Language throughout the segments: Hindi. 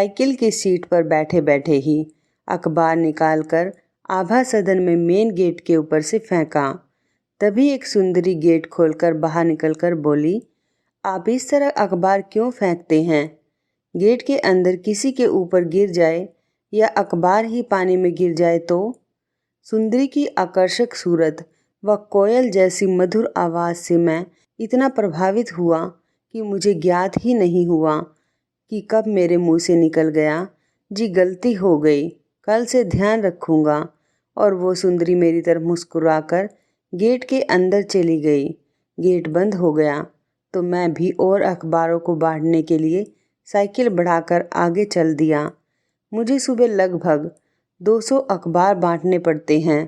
साइकिल की सीट पर बैठे बैठे ही अखबार निकालकर आभा सदन में मेन गेट के ऊपर से फेंका। तभी एक सुंदरी गेट खोलकर बाहर निकलकर बोली, आप इस तरह अखबार क्यों फेंकते हैं? गेट के अंदर किसी के ऊपर गिर जाए या अखबार ही पानी में गिर जाए तो? सुंदरी की आकर्षक सूरत व कोयल जैसी मधुर आवाज़ से मैं इतना प्रभावित हुआ कि मुझे ज्ञात ही नहीं हुआ कि कब मेरे मुंह से निकल गया, जी गलती हो गई, कल से ध्यान रखूँगा। और वो सुंदरी मेरी तरफ मुस्कुराकर गेट के अंदर चली गई। गेट बंद हो गया तो मैं भी और अखबारों को बांटने के लिए साइकिल बढ़ाकर आगे चल दिया। मुझे सुबह लगभग 200 अखबार बांटने पड़ते हैं।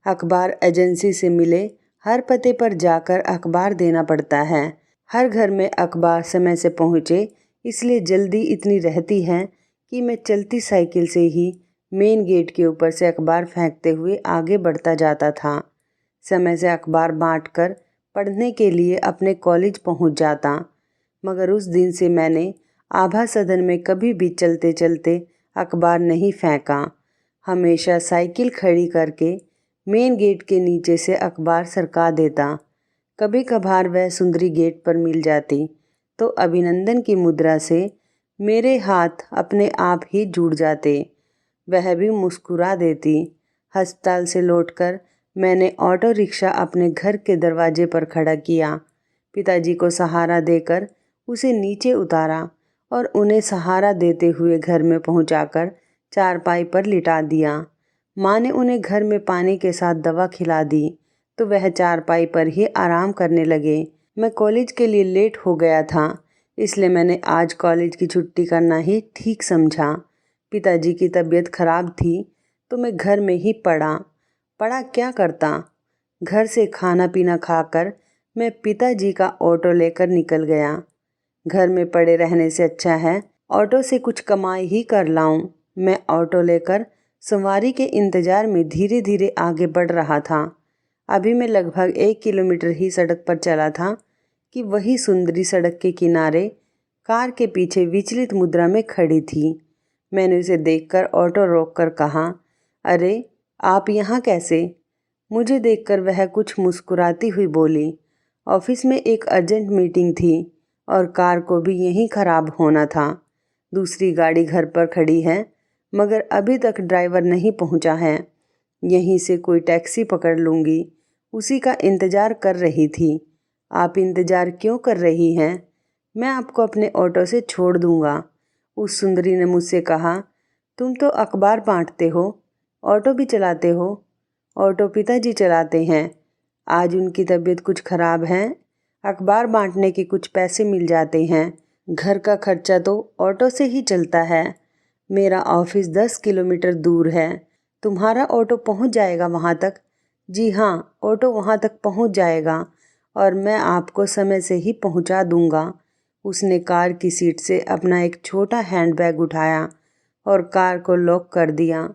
अखबार एजेंसी से मिले हर पते पर जाकर अखबार देना पड़ता है। हर घर में अखबार समय से पहुँचे, इसलिए जल्दी इतनी रहती है कि मैं चलती साइकिल से ही मेन गेट के ऊपर से अखबार फेंकते हुए आगे बढ़ता जाता था। समय से अखबार बांटकर पढ़ने के लिए अपने कॉलेज पहुंच जाता। मगर उस दिन से मैंने आभा सदन में कभी भी चलते चलते अखबार नहीं फेंका। हमेशा साइकिल खड़ी करके मेन गेट के नीचे से अखबार सरका देता। कभी कभार वह सुंदरी गेट पर मिल जाती तो अभिनंदन की मुद्रा से मेरे हाथ अपने आप ही जुड़ जाते। वह भी मुस्कुरा देती। अस्पताल से लौटकर मैंने ऑटो रिक्शा अपने घर के दरवाजे पर खड़ा किया। पिताजी को सहारा देकर उसे नीचे उतारा और उन्हें सहारा देते हुए घर में पहुंचाकर चारपाई पर लिटा दिया। माँ ने उन्हें घर में पानी के साथ दवा खिला दी तो वह चारपाई पर ही आराम करने लगे। मैं कॉलेज के लिए लेट हो गया था, इसलिए मैंने आज कॉलेज की छुट्टी करना ही ठीक समझा। पिताजी की तबीयत खराब थी तो मैं घर में ही पड़ा क्या करता। घर से खाना पीना खाकर मैं पिताजी का ऑटो लेकर निकल गया। घर में पड़े रहने से अच्छा है ऑटो से कुछ कमाई ही कर लाऊं। मैं ऑटो लेकर सवारी के इंतज़ार में धीरे धीरे आगे बढ़ रहा था। अभी मैं लगभग 1 किलोमीटर ही सड़क पर चला था कि वही सुंदरी सड़क के किनारे कार के पीछे विचलित मुद्रा में खड़ी थी। मैंने उसे देखकर ऑटो रोककर कहा, अरे आप यहाँ कैसे? मुझे देखकर वह कुछ मुस्कुराती हुई बोली, ऑफिस में एक अर्जेंट मीटिंग थी और कार को भी यहीं ख़राब होना था। दूसरी गाड़ी घर पर खड़ी है मगर अभी तक ड्राइवर नहीं पहुँचा है। यहीं से कोई टैक्सी पकड़ लूँगी, उसी का इंतज़ार कर रही थी। आप इंतज़ार क्यों कर रही हैं? मैं आपको अपने ऑटो से छोड़ दूँगा। उस सुंदरी ने मुझसे कहा, तुम तो अखबार बांटते हो, ऑटो भी चलाते हो। ऑटो पिताजी चलाते हैं, आज उनकी तबीयत कुछ ख़राब है। अखबार बांटने के कुछ पैसे मिल जाते हैं, घर का खर्चा तो ऑटो से ही चलता है। मेरा ऑफिस 10 किलोमीटर दूर है, तुम्हारा ऑटो पहुंच जाएगा वहां तक? जी हाँ, ऑटो वहां तक पहुंच जाएगा और मैं आपको समय से ही पहुंचा दूंगा। उसने कार की सीट से अपना एक छोटा हैंडबैग उठाया और कार को लॉक कर दिया।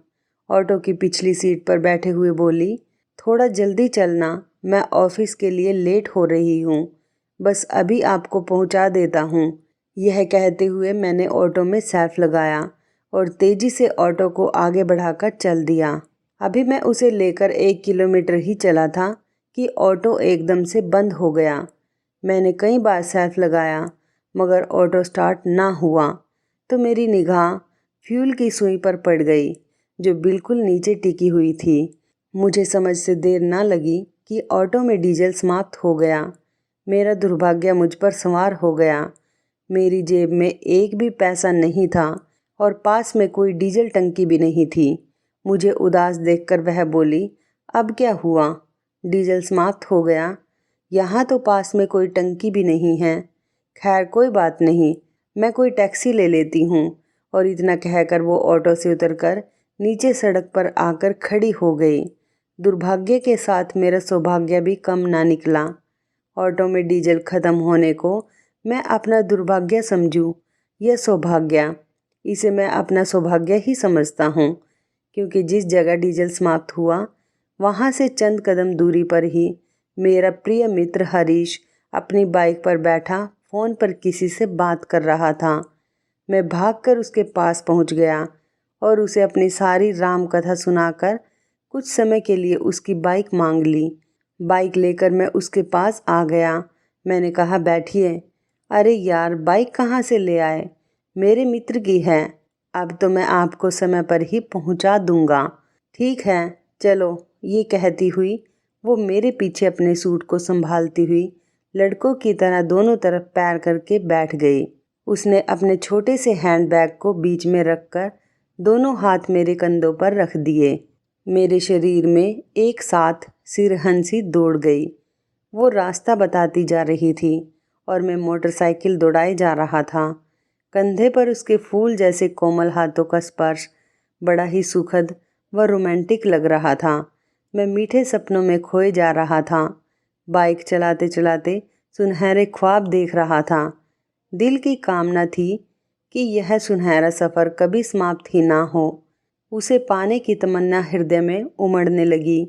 ऑटो की पिछली सीट पर बैठे हुए बोली, थोड़ा जल्दी चलना, मैं ऑफिस के लिए लेट हो रही हूँ, बस अभी आपको पहुँचा देता हूँ। यह कहते हुए मैंने ऑटो में सैफ लगाया और तेज़ी से ऑटो को आगे बढ़ाकर चल दिया। अभी मैं उसे लेकर 1 किलोमीटर ही चला था कि ऑटो एकदम से बंद हो गया। मैंने कई बार सैफ लगाया मगर ऑटो स्टार्ट ना हुआ तो मेरी निगाह फ्यूल की सुई पर पड़ गई जो बिल्कुल नीचे टिकी हुई थी। मुझे समझ से देर ना लगी कि ऑटो में डीजल समाप्त हो गया। मेरा दुर्भाग्य मुझ पर सवार हो गया। मेरी जेब में एक भी पैसा नहीं था और पास में कोई डीजल टंकी भी नहीं थी। मुझे उदास देखकर वह बोली, अब क्या हुआ? डीजल समाप्त हो गया। यहाँ तो पास में कोई टंकी भी नहीं है। खैर कोई बात नहीं, मैं कोई टैक्सी ले लेती हूँ। और इतना कहकर वो ऑटो से उतरकर नीचे सड़क पर आकर खड़ी हो गई। दुर्भाग्य के साथ मेरा सौभाग्य भी कम ना निकला। ऑटो में डीजल खत्म होने को मैं अपना दुर्भाग्य समझूं या सौभाग्य, इसे मैं अपना सौभाग्य ही समझता हूँ, क्योंकि जिस जगह डीजल समाप्त हुआ वहाँ से चंद कदम दूरी पर ही मेरा प्रिय मित्र हरीश अपनी बाइक पर बैठा फ़ोन पर किसी से बात कर रहा था। मैं भागकर उसके पास पहुंच गया और उसे अपनी सारी राम कथा सुनाकर कुछ समय के लिए उसकी बाइक मांग ली। बाइक लेकर मैं उसके पास आ गया। मैंने कहा, बैठिए। अरे यार, बाइक कहाँ से ले आए? मेरे मित्र की है। अब तो मैं आपको समय पर ही पहुँचा दूँगा। ठीक है, चलो। ये कहती हुई वो मेरे पीछे अपने सूट को संभालती हुई लड़कों की तरह दोनों तरफ पैर करके बैठ गई। उसने अपने छोटे से हैंडबैग को बीच में रखकर दोनों हाथ मेरे कंधों पर रख दिए। मेरे शरीर में एक साथ सिरहंसी दौड़ गई। वो रास्ता बताती जा रही थी और मैं मोटरसाइकिल दौड़ाए जा रहा था। कंधे पर उसके फूल जैसे कोमल हाथों का स्पर्श बड़ा ही सुखद व रोमांटिक लग रहा था। मैं मीठे सपनों में खोए जा रहा था। बाइक चलाते चलाते सुनहरे ख्वाब देख रहा था। दिल की कामना थी कि यह सुनहरा सफ़र कभी समाप्त ही ना हो। उसे पाने की तमन्ना हृदय में उमड़ने लगी।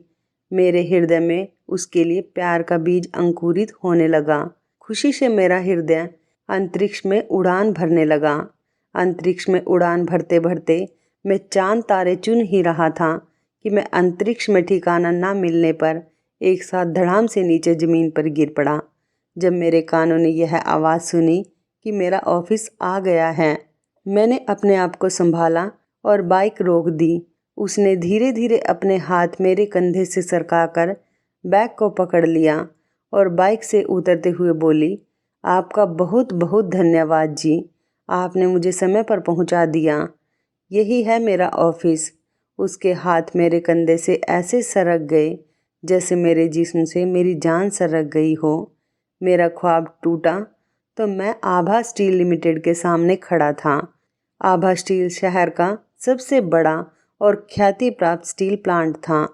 मेरे हृदय में उसके लिए प्यार का बीज अंकुरित होने लगा। खुशी से मेरा हृदय अंतरिक्ष में उड़ान भरने लगा। अंतरिक्ष में उड़ान भरते भरते मैं चांद तारे चुन ही रहा था कि मैं अंतरिक्ष में ठिकाना ना मिलने पर एक साथ धड़ाम से नीचे ज़मीन पर गिर पड़ा। जब मेरे कानों ने यह आवाज़ सुनी कि मेरा ऑफिस आ गया है, मैंने अपने आप को संभाला और बाइक रोक दी। उसने धीरे धीरे अपने हाथ मेरे कंधे से सरकाकर बैग को पकड़ लिया और बाइक से उतरते हुए बोली, आपका बहुत बहुत धन्यवाद जी। आपने मुझे समय पर पहुंचा दिया। यही है मेरा ऑफिस। उसके हाथ मेरे कंधे से ऐसे सरक गए जैसे मेरे जिस्म से मेरी जान सरक गई हो। मेरा ख्वाब टूटा तो मैं आभा स्टील लिमिटेड के सामने खड़ा था। आभा स्टील शहर का सबसे बड़ा और ख्याति प्राप्त स्टील प्लांट था।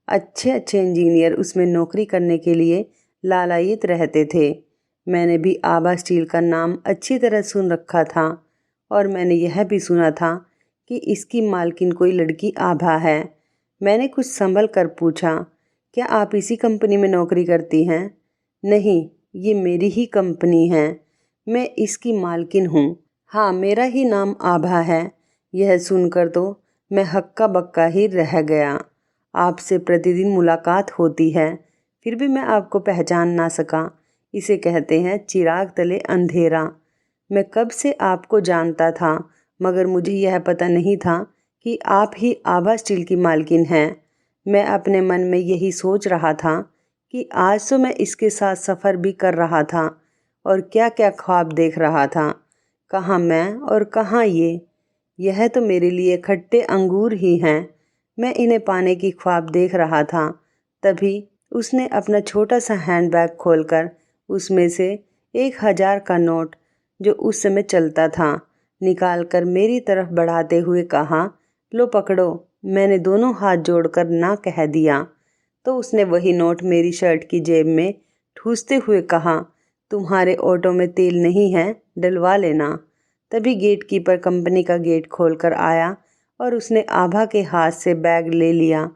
अच्छे अच्छे इंजीनियर उसमें नौकरी करने के लिए लालायित रहते थे। मैंने भी आभा स्टील का नाम अच्छी तरह सुन रखा था और मैंने यह भी सुना था कि इसकी मालकिन कोई लड़की आभा है। मैंने कुछ संभल कर पूछा, क्या आप इसी कंपनी में नौकरी करती हैं? नहीं, ये मेरी ही कंपनी है। मैं इसकी मालकिन हूँ। हाँ, मेरा ही नाम आभा है। यह सुनकर तो मैं हक्का बक्का ही रह गया। आपसे प्रतिदिन मुलाकात होती है, फिर भी मैं आपको पहचान ना सका। इसे कहते हैं चिराग तले अंधेरा। मैं कब से आपको जानता था, मगर मुझे यह पता नहीं था कि आप ही आभा स्टील की मालकिन हैं। मैं अपने मन में यही सोच रहा था कि आज तो मैं इसके साथ सफ़र भी कर रहा था और क्या क्या ख्वाब देख रहा था। कहाँ मैं और कहाँ ये। यह तो मेरे लिए खट्टे अंगूर ही हैं। मैं इन्हें पाने की ख्वाब देख रहा था। तभी उसने अपना छोटा सा हैंडबैग खोलकर उसमें से 1000 का नोट, जो उस समय चलता था, निकाल कर मेरी तरफ बढ़ाते हुए कहा, लो पकड़ो। मैंने दोनों हाथ जोड़कर ना कह दिया तो उसने वही नोट मेरी शर्ट की जेब में ठूसते हुए कहा, तुम्हारे ऑटो में तेल नहीं है, डलवा लेना। तभी गेट कीपर कंपनी का गेट खोलकर आया और उसने आभा के हाथ से बैग ले लिया।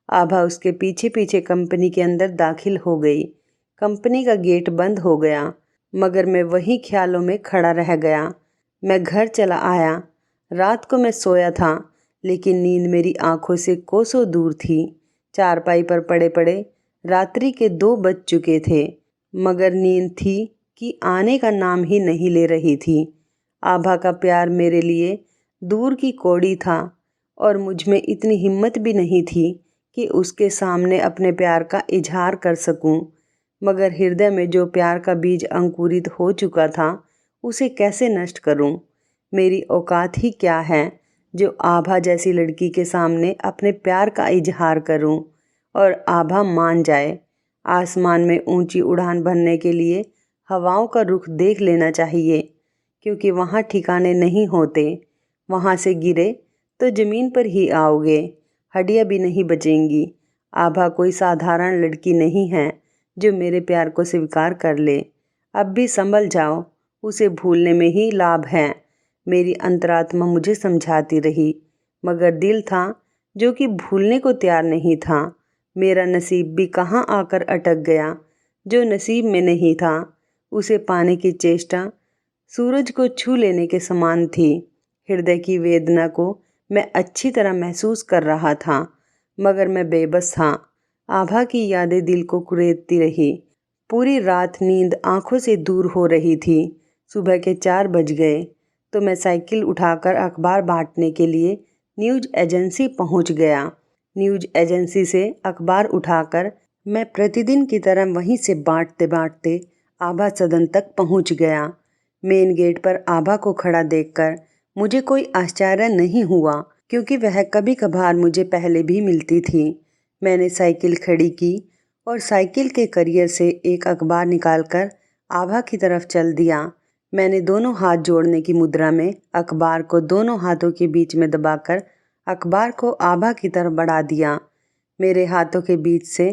आभा उसके पीछे पीछे कंपनी के अंदर दाखिल हो गई। कंपनी का गेट बंद हो गया, मगर मैं वहीं ख्यालों में खड़ा रह गया। मैं घर चला आया। रात को मैं सोया था, लेकिन नींद मेरी आंखों से कोसों दूर थी। चारपाई पर पड़े पड़े रात्रि के 2 बज चुके थे, मगर नींद थी कि आने का नाम ही नहीं ले रही थी। आभा का प्यार मेरे लिए दूर की कौड़ी था और मुझ में इतनी हिम्मत भी नहीं थी कि उसके सामने अपने प्यार का इजहार कर सकूं। मगर हृदय में जो प्यार का बीज अंकुरित हो चुका था, उसे कैसे नष्ट करूं? मेरी औकात ही क्या है जो आभा जैसी लड़की के सामने अपने प्यार का इजहार करूं और आभा मान जाए। आसमान में ऊंची उड़ान भरने के लिए हवाओं का रुख देख लेना चाहिए, क्योंकि वहाँ ठिकाने नहीं होते। वहाँ से गिरे तो ज़मीन पर ही आओगे, हड्डियाँ भी नहीं बचेंगी। आभा कोई साधारण लड़की नहीं है जो मेरे प्यार को स्वीकार कर ले। अब भी संभल जाओ, उसे भूलने में ही लाभ है। मेरी अंतरात्मा मुझे समझाती रही, मगर दिल था जो कि भूलने को तैयार नहीं था। मेरा नसीब भी कहाँ आकर अटक गया। जो नसीब में नहीं था, उसे पाने की चेष्टा सूरज को छू लेने के समान थी। हृदय की वेदना को मैं अच्छी तरह महसूस कर रहा था, मगर मैं बेबस था। आभा की यादें दिल को कुरेदती रही। पूरी रात नींद आंखों से दूर हो रही थी। सुबह के 4 बज गए तो मैं साइकिल उठाकर अखबार बांटने के लिए न्यूज़ एजेंसी पहुंच गया। न्यूज़ एजेंसी से अखबार उठाकर मैं प्रतिदिन की तरह वहीं से बांटते बांटते आभा सदन तक पहुंच गया। मेन गेट पर आभा को खड़ा देखकर मुझे कोई आश्चर्य नहीं हुआ, क्योंकि वह कभी कभार मुझे पहले भी मिलती थी। मैंने साइकिल खड़ी की और साइकिल के करियर से एक अखबार निकालकर आभा की तरफ चल दिया। मैंने दोनों हाथ जोड़ने की मुद्रा में अखबार को दोनों हाथों के बीच में दबाकर अखबार को आभा की तरफ बढ़ा दिया। मेरे हाथों के बीच से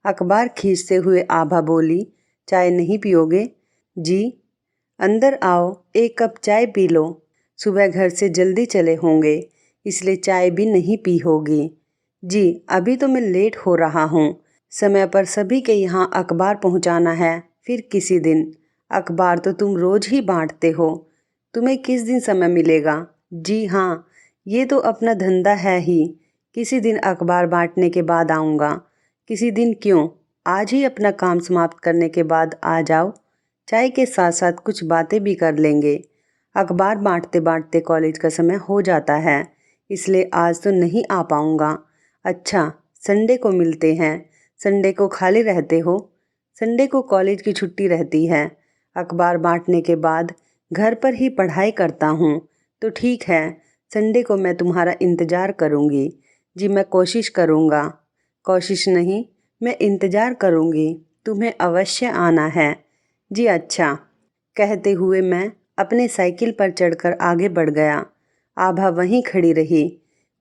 अखबार खींचते हुए आभा बोली, चाय नहीं पियोगे? जी। अंदर आओ, एक कप चाय पी लो। सुबह घर से जल्दी चले होंगे, इसलिए चाय भी नहीं पी होगी। जी, अभी तो मैं लेट हो रहा हूँ। समय पर सभी के यहाँ अखबार पहुँचाना है, फिर किसी दिन। अखबार तो तुम रोज ही बांटते हो, तुम्हें किस दिन समय मिलेगा? जी हाँ, ये तो अपना धंधा है ही। किसी दिन अखबार बांटने के बाद आऊँगा। किसी दिन क्यों, आज ही अपना काम समाप्त करने के बाद आ जाओ। चाय के साथ साथ कुछ बातें भी कर लेंगे। अखबार बांटते बांटते कॉलेज का समय हो जाता है, इसलिए आज तो नहीं आ पाऊँगा। अच्छा, संडे को मिलते हैं। संडे को खाली रहते हो? संडे को कॉलेज की छुट्टी रहती है। अखबार बांटने के बाद घर पर ही पढ़ाई करता हूँ। तो ठीक है, संडे को मैं तुम्हारा इंतज़ार करूँगी। जी, मैं कोशिश करूँगा। कोशिश नहीं, मैं इंतज़ार करूँगी। तुम्हें अवश्य आना है। जी अच्छा, कहते हुए मैं अपने साइकिल पर चढ़कर आगे बढ़ गया। आभा वहीं खड़ी रही।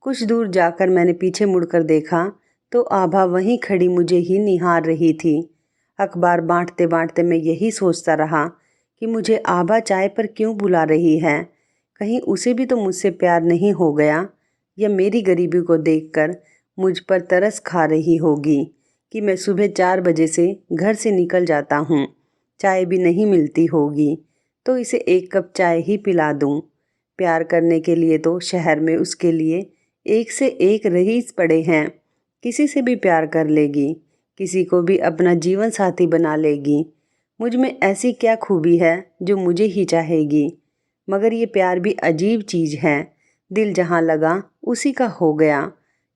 कुछ दूर जाकर मैंने पीछे मुड़कर देखा तो आभा वहीं खड़ी मुझे ही निहार रही थी। अखबार बांटते बांटते मैं यही सोचता रहा कि मुझे आभा चाय पर क्यों बुला रही है। कहीं उसे भी तो मुझसे प्यार नहीं हो गया, या मेरी गरीबी को देखकर मुझ पर तरस खा रही होगी कि मैं सुबह 4 बजे से घर से निकल जाता हूँ। चाय भी नहीं मिलती होगी तो इसे एक कप चाय ही पिला दूँ। प्यार करने के लिए तो शहर में उसके लिए एक से एक रईस पड़े हैं। किसी से भी प्यार कर लेगी, किसी को भी अपना जीवन साथी बना लेगी। मुझ में ऐसी क्या खूबी है जो मुझे ही चाहेगी? मगर ये प्यार भी अजीब चीज़ है। दिल जहाँ लगा उसी का हो गया।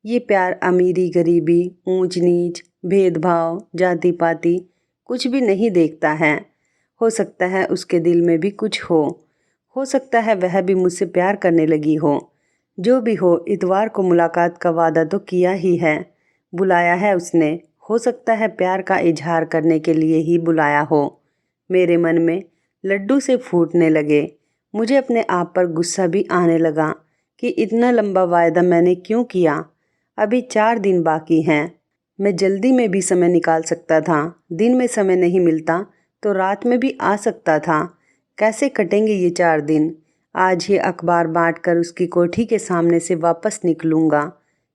ये प्यार अमीरी गरीबी, ऊंच नीच, भेदभाव, जाति पाति कुछ भी नहीं देखता है। हो सकता है उसके दिल में भी कुछ हो सकता है वह भी मुझसे प्यार करने लगी हो। जो भी हो, इतवार को मुलाकात का वादा तो किया ही है, बुलाया है उसने। हो सकता है प्यार का इजहार करने के लिए ही बुलाया हो। मेरे मन में लड्डू से फूटने लगे। मुझे अपने आप पर गुस्सा भी आने लगा कि इतना लंबा वायदा मैंने क्यों किया। अभी 4 दिन बाकी हैं। मैं जल्दी में भी समय निकाल सकता था। दिन में समय नहीं मिलता तो रात में भी आ सकता था। कैसे कटेंगे ये 4 दिन? आज ही अखबार बांटकर उसकी कोठी के सामने से वापस निकलूँगा।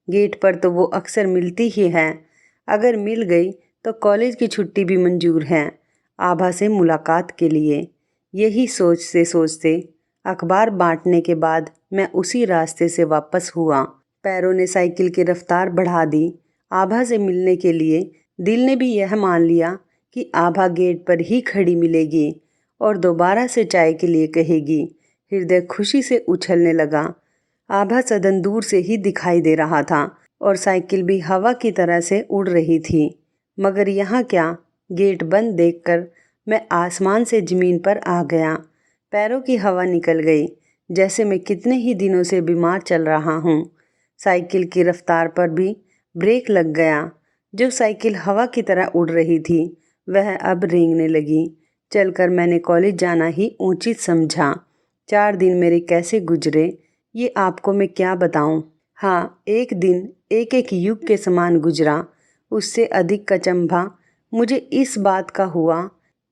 गेट पर तो वो अक्सर मिलती ही है। अगर मिल गई तो कॉलेज की छुट्टी भी मंजूर है आभा से मुलाकात के लिए। यही सोचते सोचते अखबार बांटने के बाद मैं उसी रास्ते से वापस हुआ। पैरों ने साइकिल की रफ्तार बढ़ा दी। आभा से मिलने के लिए दिल ने भी यह मान लिया कि आभा गेट पर ही खड़ी मिलेगी और दोबारा से चाय के लिए कहेगी। हृदय खुशी से उछलने लगा। आभा सदन दूर से ही दिखाई दे रहा था और साइकिल भी हवा की तरह से उड़ रही थी। मगर यहाँ क्या, गेट बंद देखकर मैं आसमान से ज़मीन पर आ गया। पैरों की हवा निकल गई, जैसे मैं कितने ही दिनों से बीमार चल रहा हूँ। साइकिल की रफ्तार पर भी ब्रेक लग गया। जो साइकिल हवा की तरह उड़ रही थी वह अब रेंगने लगी। चलकर मैंने कॉलेज जाना ही उचित समझा। 4 दिन मेरे कैसे गुजरे ये आपको मैं क्या बताऊं। हाँ, एक दिन एक एक युग के समान गुजरा। उससे अधिक अचंभा मुझे इस बात का हुआ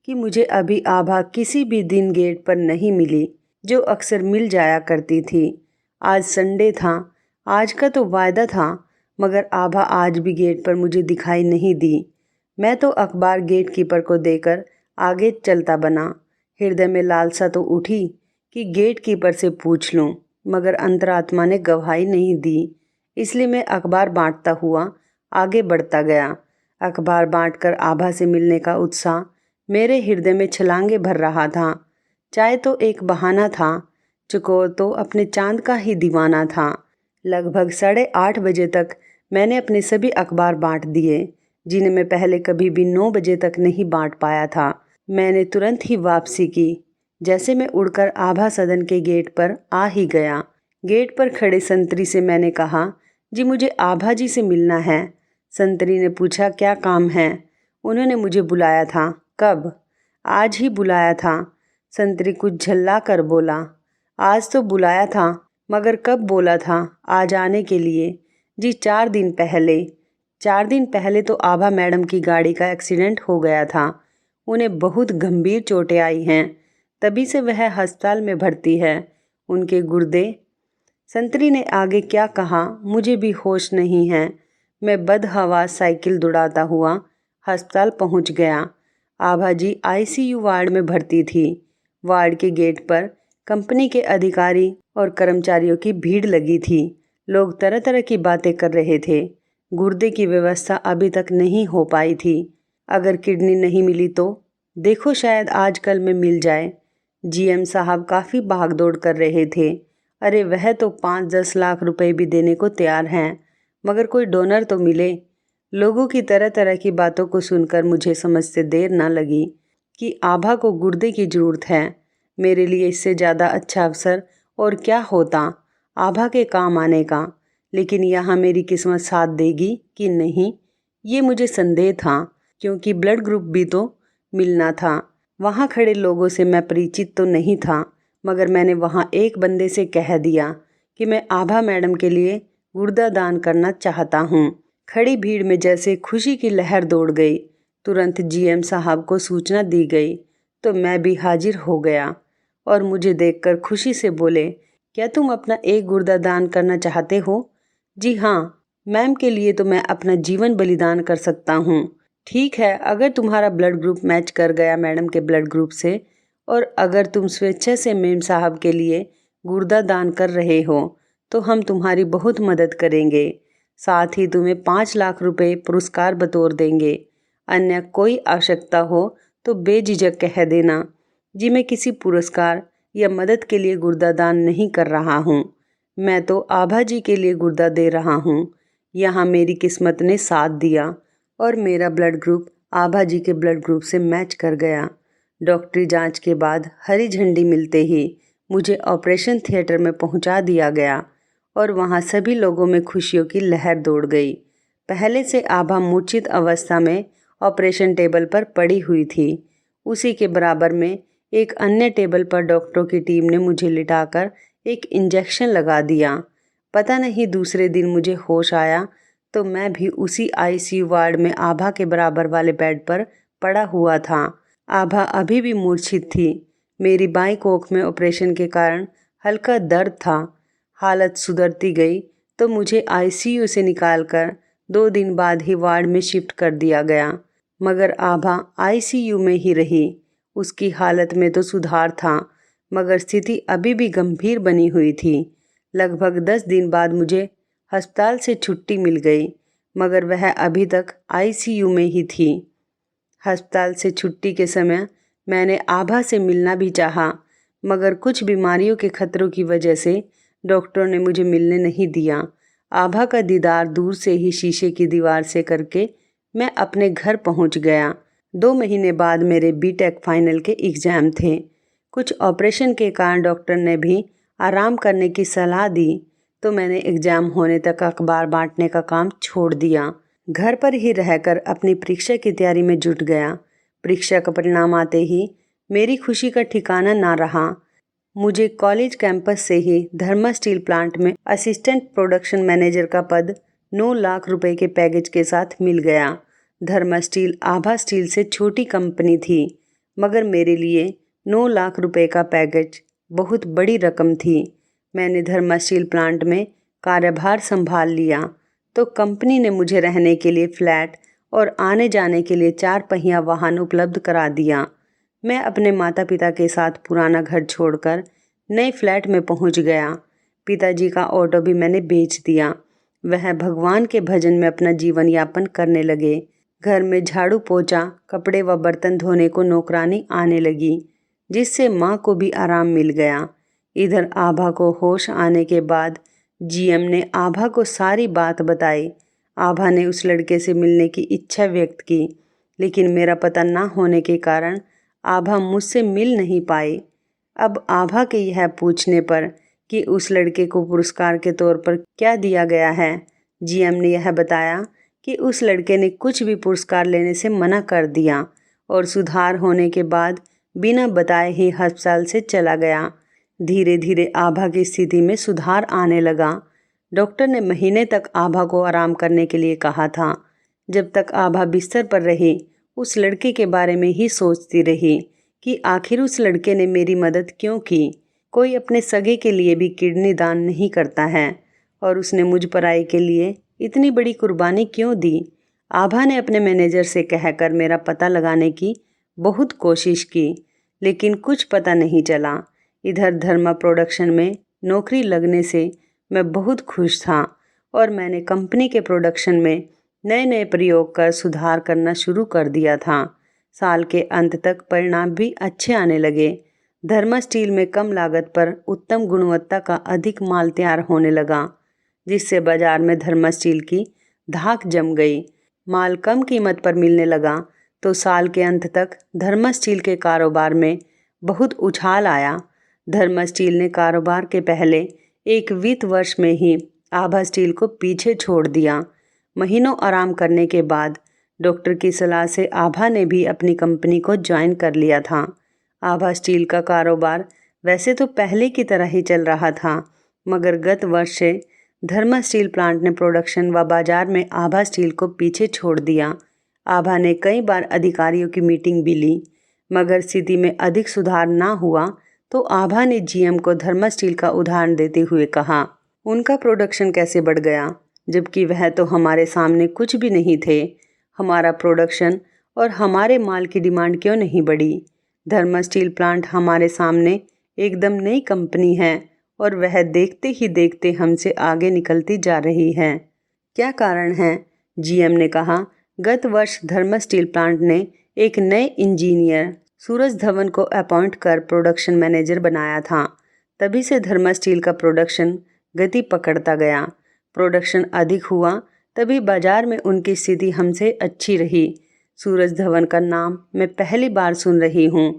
कि मुझे अभी आभा किसी भी दिन गेट पर नहीं मिली, जो अक्सर मिल जाया करती थी। आज संडे था, आज का तो वायदा था, मगर आभा आज भी गेट पर मुझे दिखाई नहीं दी। मैं तो अखबार गेट कीपर को देकर आगे चलता बना। हृदय में लालसा तो उठी कि गेट कीपर से पूछ लूं, मगर अंतरात्मा ने गवाही नहीं दी। इसलिए मैं अखबार बांटता हुआ आगे बढ़ता गया। अखबार बांटकर आभा से मिलने का उत्साह मेरे हृदय में छलांगे भर रहा था। चाय तो एक बहाना था, चकोर तो अपने चांद का ही दीवाना था। लगभग 8:30 बजे तक मैंने अपने सभी अखबार बांट दिए, जिन्हें मैं पहले कभी भी 9 बजे तक नहीं बांट पाया था। मैंने तुरंत ही वापसी की। जैसे मैं उड़कर आभा सदन के गेट पर आ ही गया। गेट पर खड़े संतरी से मैंने कहा, जी मुझे आभा जी से मिलना है। संतरी ने पूछा, क्या काम है? उन्होंने मुझे बुलाया था। कब? आज ही बुलाया था। संतरी कुछ झल्ला कर बोला, आज तो बुलाया था, मगर कब बोला था आज आने के लिए? जी 4 दिन पहले। 4 दिन पहले तो आभा मैडम की गाड़ी का एक्सीडेंट हो गया था। उन्हें बहुत गंभीर चोटें आई हैं, तभी से वह अस्पताल में भर्ती है। उनके गुर्दे। संतरी ने आगे क्या कहा मुझे भी होश नहीं है। मैं बदहवास साइकिल दौड़ाता हुआ अस्पताल पहुंच गया। आभा जी आईसीयू वार्ड में भर्ती थी। वार्ड के गेट पर कंपनी के अधिकारी और कर्मचारियों की भीड़ लगी थी। लोग तरह तरह की बातें कर रहे थे। गुर्दे की व्यवस्था अभी तक नहीं हो पाई थी। अगर किडनी नहीं मिली तो देखो शायद आजकल में मिल जाए। जीएम साहब काफ़ी भागदौड़ कर रहे थे। अरे वह तो 5-10 लाख रुपए भी देने को तैयार हैं, मगर कोई डोनर तो मिले। लोगों की तरह तरह की बातों को सुनकर मुझे समझते देर न लगी कि आभा को गुर्दे की ज़रूरत है। मेरे लिए इससे ज़्यादा अच्छा अवसर और क्या होता आभा के काम आने का। लेकिन यहाँ मेरी किस्मत साथ देगी कि नहीं, ये मुझे संदेह था, क्योंकि ब्लड ग्रुप भी तो मिलना था। वहाँ खड़े लोगों से मैं परिचित तो नहीं था, मगर मैंने वहाँ एक बंदे से कह दिया कि मैं आभा मैडम के लिए गुर्दा दान करना चाहता हूँ। खड़ी भीड़ में जैसे खुशी की लहर दौड़ गई। तुरंत जीएम साहब को सूचना दी गई तो मैं भी हाजिर हो गया और मुझे देखकर खुशी से बोले, क्या तुम अपना एक गुर्दा दान करना चाहते हो? जी हाँ मैम, के लिए तो मैं अपना जीवन बलिदान कर सकता हूँ। ठीक है, अगर तुम्हारा ब्लड ग्रुप मैच कर गया मैडम के ब्लड ग्रुप से, और अगर तुम स्वेच्छा से मेम साहब के लिए गुर्दा दान कर रहे हो तो हम तुम्हारी बहुत मदद करेंगे। साथ ही तुम्हें 5 लाख रुपए पुरस्कार बतौर देंगे। अन्य कोई आवश्यकता हो तो बेझिझक कह देना। जी मैं किसी पुरस्कार या मदद के लिए गुर्दा दान नहीं कर रहा हूँ, मैं तो आभा जी के लिए गुर्दा दे रहा हूँ। यहाँ मेरी किस्मत ने साथ दिया और मेरा ब्लड ग्रुप आभा जी के ब्लड ग्रुप से मैच कर गया। डॉक्टरी जांच के बाद हरी झंडी मिलते ही मुझे ऑपरेशन थिएटर में पहुंचा दिया गया और वहां सभी लोगों में खुशियों की लहर दौड़ गई। पहले से आभा मूर्छित अवस्था में ऑपरेशन टेबल पर पड़ी हुई थी। उसी के बराबर में एक अन्य टेबल पर डॉक्टरों की टीम ने मुझे लिटाकर एक इंजेक्शन लगा दिया। पता नहीं दूसरे दिन मुझे होश आया तो मैं भी उसी आईसीयू वार्ड में आभा के बराबर वाले बेड पर पड़ा हुआ था। आभा अभी भी मूर्छित थी। मेरी बाईं कोख में ऑपरेशन के कारण हल्का दर्द था। हालत सुधरती गई तो मुझे आईसीयू से निकालकर 2 दिन बाद ही वार्ड में शिफ्ट कर दिया गया, मगर आभा आईसीयू में ही रही। उसकी हालत में तो सुधार था, मगर स्थिति अभी भी गंभीर बनी हुई थी। लगभग 10 दिन बाद मुझे अस्पताल से छुट्टी मिल गई, मगर वह अभी तक आईसीयू में ही थी। अस्पताल से छुट्टी के समय मैंने आभा से मिलना भी चाहा, मगर कुछ बीमारियों के खतरों की वजह से डॉक्टरों ने मुझे मिलने नहीं दिया। आभा का दीदार दूर से ही शीशे की दीवार से करके मैं अपने घर पहुंच गया। 2 महीने बाद मेरे बीटेक फाइनल के एग्ज़ाम थे। कुछ ऑपरेशन के कारण डॉक्टर ने भी आराम करने की सलाह दी तो मैंने एग्ज़ाम होने तक अखबार बांटने का काम छोड़ दिया। घर पर ही रहकर अपनी परीक्षा की तैयारी में जुट गया। परीक्षा का परिणाम आते ही मेरी खुशी का ठिकाना ना रहा। मुझे कॉलेज कैंपस से ही धर्मा स्टील प्लांट में असिस्टेंट प्रोडक्शन मैनेजर का पद 9 लाख रुपए के पैकेज के साथ मिल गया। धर्मा स्टील आभा स्टील से छोटी कंपनी थी, मगर मेरे लिए 9 लाख रुपए का पैकेज बहुत बड़ी रकम थी। मैंने धर्मा स्टील प्लांट में कार्यभार संभाल लिया तो कंपनी ने मुझे रहने के लिए फ्लैट और आने जाने के लिए 4 पहिया वाहन उपलब्ध करा दिया। मैं अपने माता पिता के साथ पुराना घर छोड़कर नए फ्लैट में पहुंच गया। पिताजी का ऑटो भी मैंने बेच दिया। वह भगवान के भजन में अपना जीवन यापन करने लगे। घर में झाड़ू पोछा, कपड़े व बर्तन धोने को नौकरानी आने लगी, जिससे माँ को भी आराम मिल गया। इधर आभा को होश आने के बाद जीएम ने आभा को सारी बात बताई। आभा ने उस लड़के से मिलने की इच्छा व्यक्त की, लेकिन मेरा पता ना होने के कारण आभा मुझसे मिल नहीं पाई। अब आभा के यह पूछने पर कि उस लड़के को पुरस्कार के तौर पर क्या दिया गया है, जीएम ने यह बताया कि उस लड़के ने कुछ भी पुरस्कार लेने से मना कर दिया और सुधार होने के बाद बिना बताए ही अस्पताल से चला गया। धीरे धीरे आभा की स्थिति में सुधार आने लगा। डॉक्टर ने महीने तक आभा को आराम करने के लिए कहा था। जब तक आभा बिस्तर पर रही, उस लड़के के बारे में ही सोचती रही कि आखिर उस लड़के ने मेरी मदद क्यों की। कोई अपने सगे के लिए भी किडनी दान नहीं करता है और उसने मुझ पराई के लिए इतनी बड़ी कुर्बानी क्यों दी। आभा ने अपने मैनेजर से कहकर मेरा पता लगाने की बहुत कोशिश की, लेकिन कुछ पता नहीं चला। इधर धर्मा प्रोडक्शन में नौकरी लगने से मैं बहुत खुश था और मैंने कंपनी के प्रोडक्शन में नए नए प्रयोग कर सुधार करना शुरू कर दिया था। साल के अंत तक परिणाम भी अच्छे आने लगे। धर्मा स्टील में कम लागत पर उत्तम गुणवत्ता का अधिक माल तैयार होने लगा, जिससे बाजार में धर्मा स्टील की धाक जम गई। माल कम कीमत पर मिलने लगा तो साल के अंत तक धर्मा स्टील के कारोबार में बहुत उछाल आया। धर्मा स्टील ने कारोबार के पहले एक वित्त वर्ष में ही आभा स्टील को पीछे छोड़ दिया। महीनों आराम करने के बाद डॉक्टर की सलाह से आभा ने भी अपनी कंपनी को ज्वाइन कर लिया था। आभा स्टील का कारोबार वैसे तो पहले की तरह ही चल रहा था, मगर गत वर्ष से धर्मा स्टील प्लांट ने प्रोडक्शन व बाजार में आभा स्टील को पीछे छोड़ दिया। आभा ने कई बार अधिकारियों की मीटिंग भी ली, मगर स्थिति में अधिक सुधार ना हुआ तो आभा ने जीएम को धर्मा स्टील का उदाहरण देते हुए कहा, उनका प्रोडक्शन कैसे बढ़ गया, जबकि वह तो हमारे सामने कुछ भी नहीं थे। हमारा प्रोडक्शन और हमारे माल की डिमांड क्यों नहीं बढ़ी। धर्मा स्टील प्लांट हमारे सामने एकदम नई कंपनी है और वह देखते ही देखते हमसे आगे निकलती जा रही है। क्या कारण है? जीएम ने कहा, गत वर्ष धर्मा स्टील प्लांट ने एक नए इंजीनियर सूरज धवन को अपॉइंट कर प्रोडक्शन मैनेजर बनाया था। तभी से धर्मा स्टील का प्रोडक्शन गति पकड़ता गया। प्रोडक्शन अधिक हुआ तभी बाजार में उनकी स्थिति हमसे अच्छी रही। सूरज धवन का नाम मैं पहली बार सुन रही हूँ।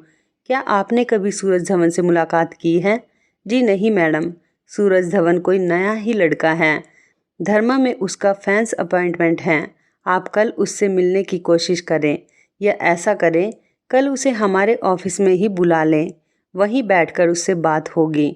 क्या आपने कभी सूरज धवन से मुलाकात की है? जी नहीं मैडम, सूरज धवन कोई नया ही लड़का है। धर्मा में उसका फैंस अपॉइंटमेंट है। आप कल उससे मिलने की कोशिश करें, या ऐसा करें कल उसे हमारे ऑफिस में ही बुला लें। वहीं बैठकर उससे बात होगी।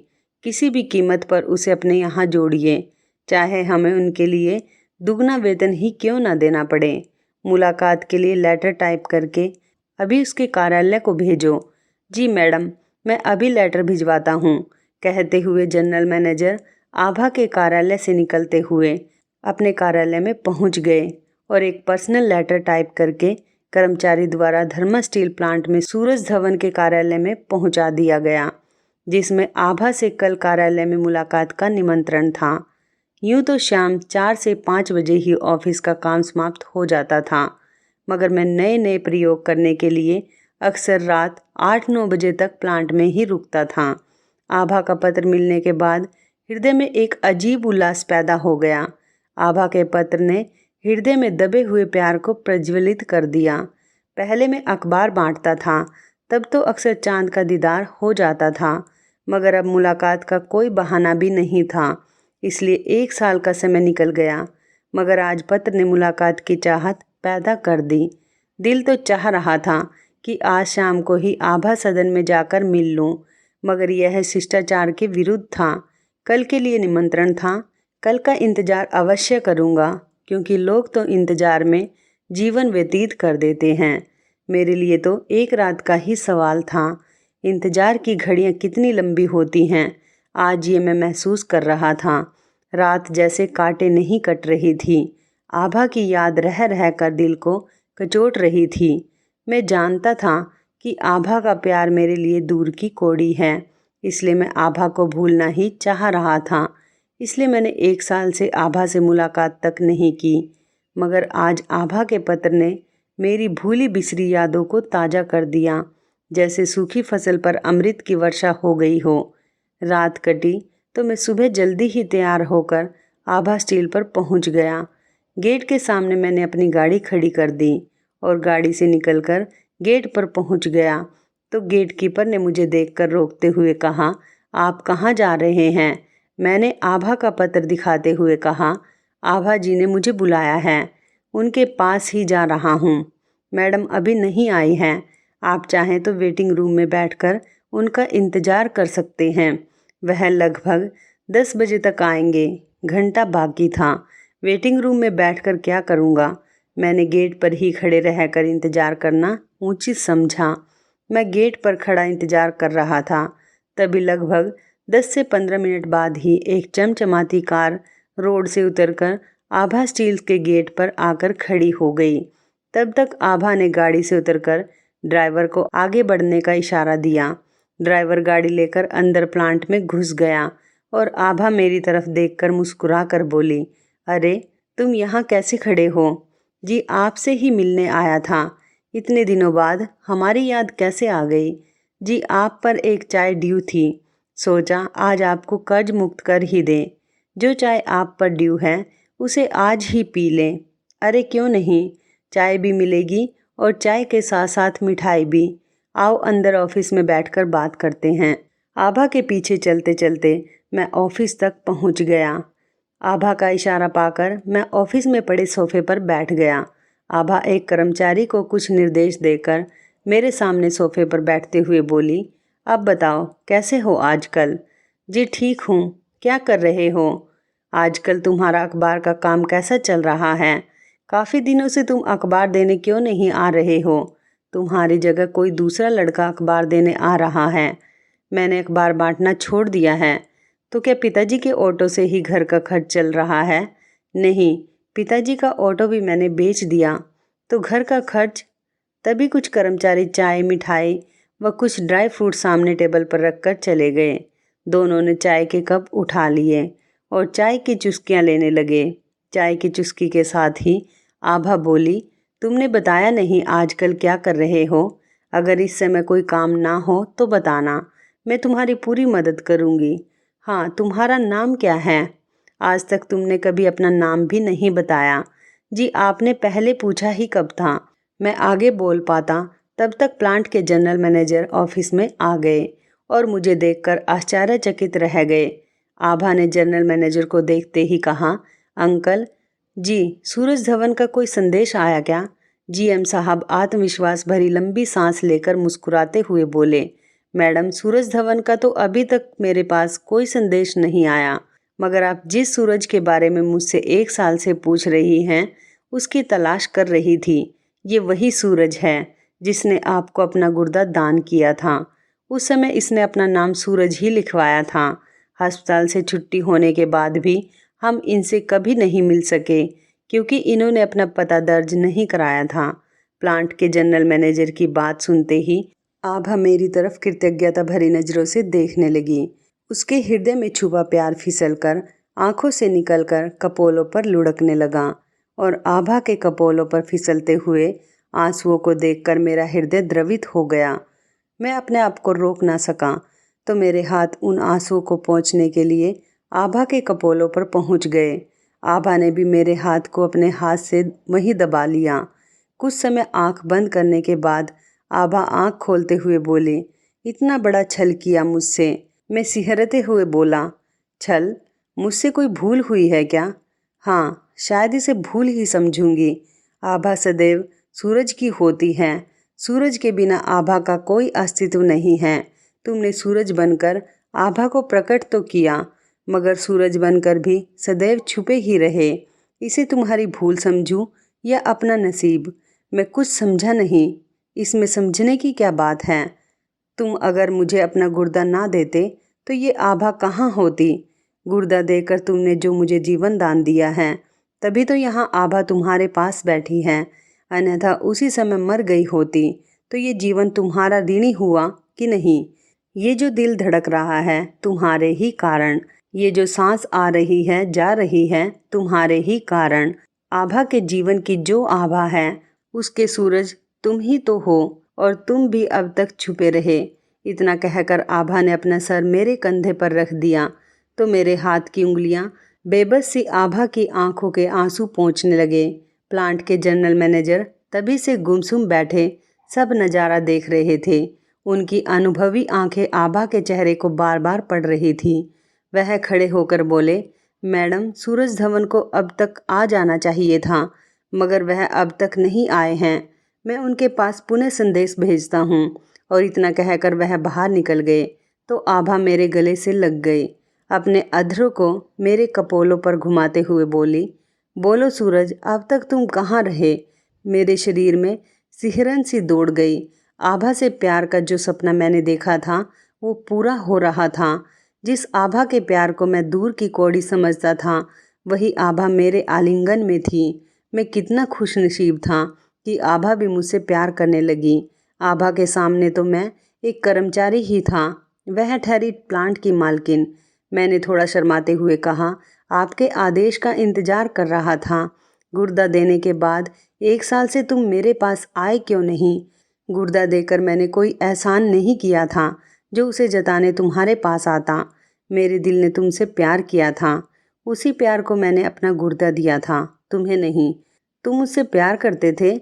किसी भी कीमत पर उसे अपने यहाँ जोड़िए, चाहे हमें उनके लिए दुगना वेतन ही क्यों ना देना पड़े। मुलाकात के लिए लेटर टाइप करके अभी उसके कार्यालय को भेजो। जी मैडम, मैं अभी लेटर भिजवाता हूँ, कहते हुए जनरल मैनेजर आभा के कार्यालय से निकलते हुए अपने कार्यालय में पहुँच गए और एक पर्सनल लेटर टाइप करके कर्मचारी द्वारा धर्मा स्टील प्लांट में सूरज धवन के कार्यालय में पहुंचा दिया गया, जिसमें आभा से कल कार्यालय में मुलाकात का निमंत्रण था। यूं तो शाम 4 से 5 बजे ही ऑफिस का काम समाप्त हो जाता था, मगर मैं नए नए प्रयोग करने के लिए अक्सर रात 8-9 बजे तक प्लांट में ही रुकता था। आभा का पत्र मिलने के बाद हृदय में एक अजीब उल्लास पैदा हो गया। आभा के पत्र ने हृदय में दबे हुए प्यार को प्रज्वलित कर दिया। पहले मैं अखबार बांटता था, तब तो अक्सर चांद का दीदार हो जाता था, मगर अब मुलाकात का कोई बहाना भी नहीं था, इसलिए 1 साल का समय निकल गया। मगर आज पत्र ने मुलाकात की चाहत पैदा कर दी। दिल तो चाह रहा था कि आज शाम को ही आभा सदन में जाकर मिल लूं, मगर यह शिष्टाचार के विरुद्ध था। कल के लिए निमंत्रण था, कल का इंतजार अवश्य करूँगा, क्योंकि लोग तो इंतजार में जीवन व्यतीत कर देते हैं। मेरे लिए तो एक रात का ही सवाल था। इंतजार की घड़ियां कितनी लंबी होती हैं, आज ये मैं महसूस कर रहा था। रात जैसे कांटे नहीं कट रही थी। आभा की याद रह रह कर दिल को कचोट रही थी। मैं जानता था कि आभा का प्यार मेरे लिए दूर की कौड़ी है, इसलिए मैं आभा को भूलना ही चाह रहा था। इसलिए मैंने 1 साल से आभा से मुलाकात तक नहीं की, मगर आज आभा के पत्र ने मेरी भूली बिसरी यादों को ताज़ा कर दिया, जैसे सूखी फसल पर अमृत की वर्षा हो गई हो। रात कटी तो मैं सुबह जल्दी ही तैयार होकर आभा स्टील पर पहुंच गया। गेट के सामने मैंने अपनी गाड़ी खड़ी कर दी और गाड़ी से निकलकर गेट पर पहुंच गया तो गेटकीपर ने मुझे देखकर रोकते हुए कहा, आप कहाँ जा रहे हैं? मैंने आभा का पत्र दिखाते हुए कहा, आभा जी ने मुझे बुलाया है, उनके पास ही जा रहा हूँ। मैडम अभी नहीं आई हैं, आप चाहें तो वेटिंग रूम में बैठकर उनका इंतज़ार कर सकते हैं। वह लगभग 10 बजे तक आएंगे, घंटा बाकी था। वेटिंग रूम में बैठकर क्या करूँगा? मैंने गेट पर ही खड़े रहकर इंतज़ार करना उचित समझा। मैं गेट पर खड़ा इंतज़ार कर रहा था, तभी लगभग 10 से 15 मिनट बाद ही एक चमचमाती कार रोड से उतरकर आभा स्टील्स के गेट पर आकर खड़ी हो गई। तब तक आभा ने गाड़ी से उतरकर ड्राइवर को आगे बढ़ने का इशारा दिया। ड्राइवर गाड़ी लेकर अंदर प्लांट में घुस गया और आभा मेरी तरफ देखकर मुस्कुरा कर बोली, अरे तुम यहाँ कैसे खड़े हो? जी आपसे ही मिलने आया था। इतने दिनों बाद हमारी याद कैसे आ गई? जी आप पर एक चाय ड्यू थी, सोचा आज आपको कर्ज मुक्त कर ही दें। जो चाय आप पर ड्यू है उसे आज ही पी लें। अरे क्यों नहीं, चाय भी मिलेगी और चाय के साथ साथ मिठाई भी। आओ अंदर ऑफिस में बैठकर बात करते हैं। आभा के पीछे चलते चलते मैं ऑफिस तक पहुंच गया। आभा का इशारा पाकर मैं ऑफिस में पड़े सोफे पर बैठ गया। आभा एक कर्मचारी को कुछ निर्देश देकर मेरे सामने सोफे पर बैठते हुए बोली, अब बताओ कैसे हो आजकल? जी ठीक हूँ, क्या कर रहे हो? आजकल तुम्हारा अखबार का काम कैसा चल रहा है? काफ़ी दिनों से तुम अखबार देने क्यों नहीं आ रहे हो? तुम्हारी जगह कोई दूसरा लड़का अखबार देने आ रहा है। मैंने अखबार बांटना छोड़ दिया है। तो क्या पिताजी के ऑटो से ही घर का खर्च चल रहा है? नहीं, पिताजी का ऑटो भी मैंने बेच दिया। तो घर का खर्च? तभी कुछ कर्मचारी चाय, मिठाई व कुछ ड्राई फ्रूट सामने टेबल पर रखकर चले गए। दोनों ने चाय के कप उठा लिए और चाय की चुस्कियां लेने लगे। चाय की चुस्की के साथ ही आभा बोली, तुमने बताया नहीं आजकल क्या कर रहे हो? अगर इस समय कोई काम ना हो तो बताना, मैं तुम्हारी पूरी मदद करूँगी। हाँ, तुम्हारा नाम क्या है? आज तक तुमने कभी अपना नाम भी नहीं बताया। जी आपने पहले पूछा ही कब था? मैं आगे बोल पाता तब तक प्लांट के जनरल मैनेजर ऑफिस में आ गए और मुझे देखकर आश्चर्यचकित रह गए। आभा ने जनरल मैनेजर को देखते ही कहा, अंकल जी सूरज धवन का कोई संदेश आया क्या? जीएम साहब आत्मविश्वास भरी लंबी सांस लेकर मुस्कुराते हुए बोले, मैडम सूरज धवन का तो अभी तक मेरे पास कोई संदेश नहीं आया, मगर आप जिस सूरज के बारे में मुझसे 1 साल से पूछ रही हैं उसकी तलाश कर रही थी। ये वही सूरज है जिसने आपको अपना गुर्दा दान किया था। उस समय इसने अपना नाम सूरज ही लिखवाया था। अस्पताल से छुट्टी होने के बाद भी हम इनसे कभी नहीं मिल सके क्योंकि इन्होंने अपना पता दर्ज नहीं कराया था। प्लांट के जनरल मैनेजर की बात सुनते ही आभा मेरी तरफ कृतज्ञता भरी नज़रों से देखने लगी। उसके हृदय में छुपा प्यार फिसलकर आंखों से निकलकर कपोलों पर लुढ़कने लगा और आभा के कपोलों पर फिसलते हुए आंसुओं को देखकर मेरा हृदय द्रवित हो गया। मैं अपने आप को रोक ना सका तो मेरे हाथ उन आंसुओं को पोंछने के लिए आभा के कपोलों पर पहुंच गए। आभा ने भी मेरे हाथ को अपने हाथ से वहीं दबा लिया। कुछ समय आंख बंद करने के बाद आभा आंख खोलते हुए बोले, इतना बड़ा छल किया मुझसे? मैं सिहरते हुए बोला, छल? मुझसे कोई भूल हुई है क्या? हाँ, शायद इसे भूल ही समझूंगी। आभा सदैव सूरज की होती है। सूरज के बिना आभा का कोई अस्तित्व नहीं है। तुमने सूरज बनकर आभा को प्रकट तो किया, मगर सूरज बनकर भी सदैव छुपे ही रहे। इसे तुम्हारी भूल समझूं या अपना नसीब, मैं कुछ समझा नहीं। इसमें समझने की क्या बात है? तुम अगर मुझे अपना गुर्दा ना देते तो ये आभा कहाँ होती? गुर्दा देकर तुमने जो मुझे जीवन दान दिया है, तभी तो यहाँ आभा तुम्हारे पास बैठी है, अन्यथा उसी समय मर गई होती। तो ये जीवन तुम्हारा ऋणी हुआ कि नहीं। ये जो दिल धड़क रहा है तुम्हारे ही कारण, ये जो सांस आ रही है जा रही है तुम्हारे ही कारण। आभा के जीवन की जो आभा है उसके सूरज तुम ही तो हो, और तुम भी अब तक छुपे रहे। इतना कहकर आभा ने अपना सर मेरे कंधे पर रख दिया तो मेरे हाथ की उंगलियां बेबस सी आभा की आंखों के आंसू पोंछने लगे। प्लांट के जनरल मैनेजर तभी से गुमसुम बैठे सब नज़ारा देख रहे थे। उनकी अनुभवी आंखें आभा के चेहरे को बार बार पढ़ रही थी। वह खड़े होकर बोले, मैडम, सूरज धवन को अब तक आ जाना चाहिए था, मगर वह अब तक नहीं आए हैं। मैं उनके पास पुनः संदेश भेजता हूँ। और इतना कहकर वह बाहर निकल गए तो आभा मेरे गले से लग गई। अपने अधरों को मेरे कपोलों पर घुमाते हुए बोली, बोलो सूरज, अब तक तुम कहाँ रहे। मेरे शरीर में सिहरन सी दौड़ गई। आभा से प्यार का जो सपना मैंने देखा था वो पूरा हो रहा था। जिस आभा के प्यार को मैं दूर की कौड़ी समझता था वही आभा मेरे आलिंगन में थी। मैं कितना खुशनसीब था कि आभा भी मुझसे प्यार करने लगी। आभा के सामने तो मैं एक कर्मचारी ही था, वह ठहरी प्लांट की मालकिन। मैंने थोड़ा शर्माते हुए कहा, आपके आदेश का इंतजार कर रहा था। गुर्दा देने के बाद 1 साल से तुम मेरे पास आए क्यों नहीं। गुर्दा देकर मैंने कोई एहसान नहीं किया था जो उसे जताने तुम्हारे पास आता। मेरे दिल ने तुमसे प्यार किया था, उसी प्यार को मैंने अपना गुर्दा दिया था, तुम्हें नहीं। तुम मुझसे प्यार करते थे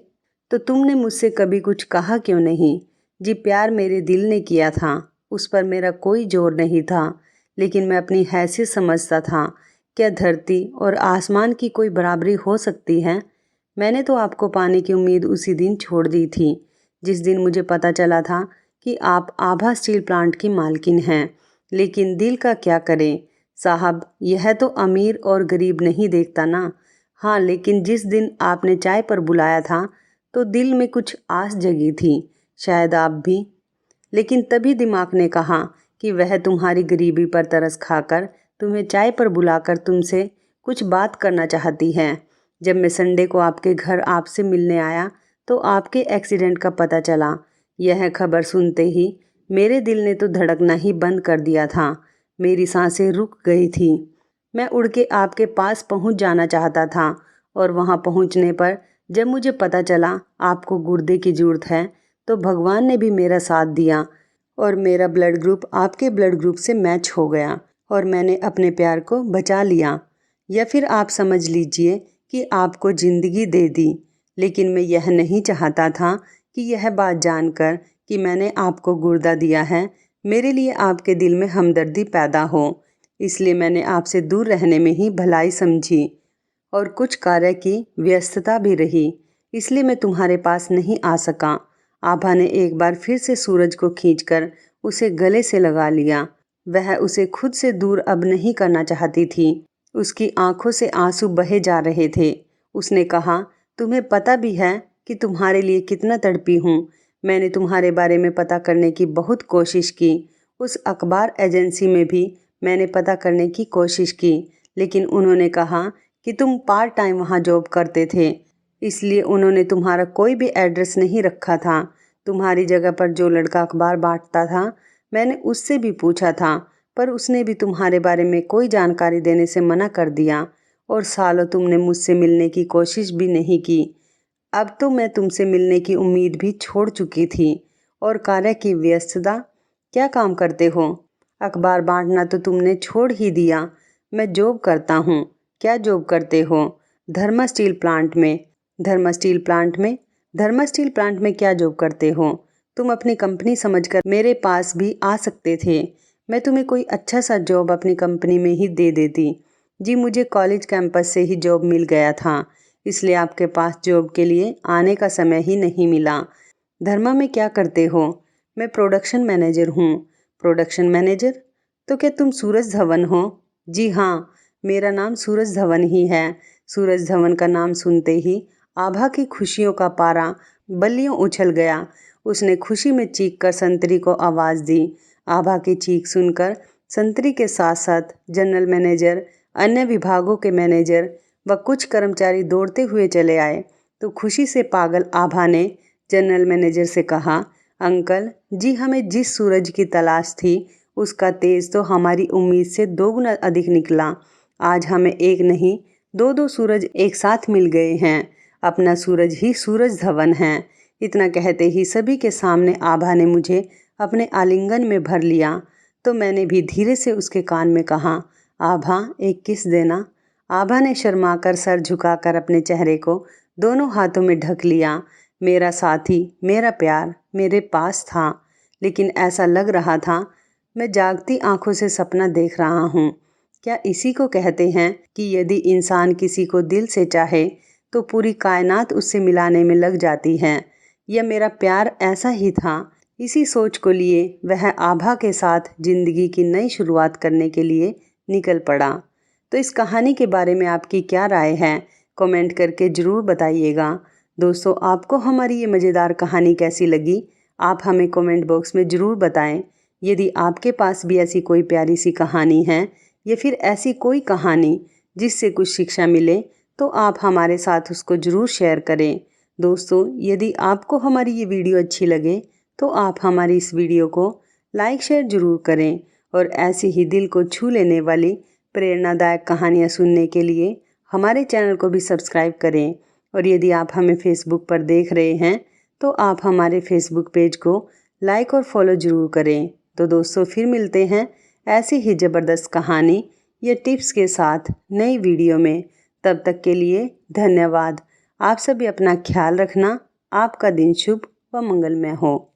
तो तुमने मुझसे कभी कुछ कहा क्यों नहीं। जी, प्यार मेरे दिल ने किया था, उस पर मेरा कोई जोर नहीं था, लेकिन मैं अपनी हैसियत समझता था। क्या धरती और आसमान की कोई बराबरी हो सकती है। मैंने तो आपको पाने की उम्मीद उसी दिन छोड़ दी थी जिस दिन मुझे पता चला था कि आप आभा स्टील प्लांट की मालकिन हैं। लेकिन दिल का क्या करें साहब, यह तो अमीर और गरीब नहीं देखता ना। हाँ, लेकिन जिस दिन आपने चाय पर बुलाया था तो दिल में कुछ आस जगी थी, शायद आप भी। लेकिन तभी दिमाग ने कहा कि वह तुम्हारी गरीबी पर तरस खाकर तुम्हें चाय पर बुलाकर तुमसे कुछ बात करना चाहती है। जब मैं संडे को आपके घर आपसे मिलने आया तो आपके एक्सीडेंट का पता चला। यह खबर सुनते ही मेरे दिल ने तो धड़कना ही बंद कर दिया था। मेरी सांसें रुक गई थी। मैं उड़ के आपके पास पहुंच जाना चाहता था, और वहां पहुंचने पर जब मुझे पता चला आपको गुर्दे की ज़रूरत है तो भगवान ने भी मेरा साथ दिया और मेरा ब्लड ग्रुप आपके ब्लड ग्रुप से मैच हो गया और मैंने अपने प्यार को बचा लिया। या फिर आप समझ लीजिए कि आपको ज़िंदगी दे दी। लेकिन मैं यह नहीं चाहता था कि यह बात जानकर कि मैंने आपको गुर्दा दिया है मेरे लिए आपके दिल में हमदर्दी पैदा हो। इसलिए मैंने आपसे दूर रहने में ही भलाई समझी और कुछ कार्य की व्यस्तता भी रही, इसलिए मैं तुम्हारे पास नहीं आ सका। आभा ने एक बार फिर से सूरज को खींचकर उसे गले से लगा लिया। वह उसे खुद से दूर अब नहीं करना चाहती थी। उसकी आंखों से आंसू बहे जा रहे थे। उसने कहा, तुम्हें पता भी है कि तुम्हारे लिए कितना तड़पी हूँ। मैंने तुम्हारे बारे में पता करने की बहुत कोशिश की। उस अखबार एजेंसी में भी मैंने पता करने की कोशिश की, लेकिन उन्होंने कहा कि तुम पार्ट टाइम वहाँ जॉब करते थे, इसलिए उन्होंने तुम्हारा कोई भी एड्रेस नहीं रखा था। तुम्हारी जगह पर जो लड़का अखबार बांटता था मैंने उससे भी पूछा था, पर उसने भी तुम्हारे बारे में कोई जानकारी देने से मना कर दिया और सालों तुमने मुझसे मिलने की कोशिश भी नहीं की। अब तो मैं तुमसे मिलने की उम्मीद भी छोड़ चुकी थी। और कार्य की व्यस्तता, क्या काम करते हो? अखबार बांटना तो तुमने छोड़ ही दिया। मैं जॉब करता हूँ। क्या जॉब करते हो? धर्मा स्टील प्लांट में। धर्मा स्टील प्लांट में? धर्मा स्टील प्लांट में क्या जॉब करते हो? तुम अपनी कंपनी समझकर मेरे पास भी आ सकते थे। मैं तुम्हें कोई अच्छा सा जॉब अपनी कंपनी में ही दे देती। जी, मुझे कॉलेज कैंपस से ही जॉब मिल गया था, इसलिए आपके पास जॉब के लिए आने का समय ही नहीं मिला। धर्मा में क्या करते हो? मैं प्रोडक्शन मैनेजर हूँ। Production manager? तो क्या तुम सूरज धवन हो? जी हाँ, मेरा नाम सूरज धवन ही है। सूरज धवन का नाम सुनते ही आभा की खुशियों का पारा बल्लियों उछल गया। उसने खुशी में चीख कर संतरी को आवाज़ दी। आभा की चीख सुनकर संतरी के साथ साथ जनरल मैनेजर, अन्य विभागों के मैनेजर व कुछ कर्मचारी दौड़ते हुए चले आए तो खुशी से पागल आभा ने जनरल मैनेजर से कहा, अंकल जी, हमें जिस सूरज की तलाश थी उसका तेज तो हमारी उम्मीद से 2 गुना अधिक निकला। आज हमें एक नहीं 2-2 सूरज एक साथ मिल गए हैं। अपना सूरज ही सूरज धवन है। इतना कहते ही सभी के सामने आभा ने मुझे अपने आलिंगन में भर लिया तो मैंने भी धीरे से उसके कान में कहा, आभा एक किस देना। आभा ने शर्माकर सर झुकाकर अपने चेहरे को दोनों हाथों में ढक लिया। मेरा साथी, मेरा प्यार मेरे पास था, लेकिन ऐसा लग रहा था मैं जागती आंखों से सपना देख रहा हूँ। क्या इसी को कहते हैं कि यदि इंसान किसी को दिल से चाहे तो पूरी कायनात उससे मिलाने में लग जाती है। यह मेरा प्यार ऐसा ही था। इसी सोच को लिए वह आभा के साथ जिंदगी की नई शुरुआत करने के लिए निकल पड़ा। तो इस कहानी के बारे में आपकी क्या राय है, कमेंट करके ज़रूर बताइएगा। दोस्तों, आपको हमारी ये मज़ेदार कहानी कैसी लगी, आप हमें कमेंट बॉक्स में ज़रूर बताएं। यदि आपके पास भी ऐसी कोई प्यारी सी कहानी है या फिर ऐसी कोई कहानी जिससे कुछ शिक्षा मिले तो आप हमारे साथ उसको ज़रूर शेयर करें। दोस्तों, यदि आपको हमारी ये वीडियो अच्छी लगे तो आप हमारी इस वीडियो को लाइक शेयर ज़रूर करें और ऐसी ही दिल को छू लेने वाली प्रेरणादायक कहानियाँ सुनने के लिए हमारे चैनल को भी सब्सक्राइब करें। और यदि आप हमें फेसबुक पर देख रहे हैं तो आप हमारे फेसबुक पेज को लाइक और फॉलो ज़रूर करें। तो दोस्तों, फिर मिलते हैं ऐसी ही ज़बरदस्त कहानी या टिप्स के साथ नई वीडियो में। तब तक के लिए धन्यवाद। आप सभी अपना ख्याल रखना। आपका दिन शुभ व मंगलमय हो।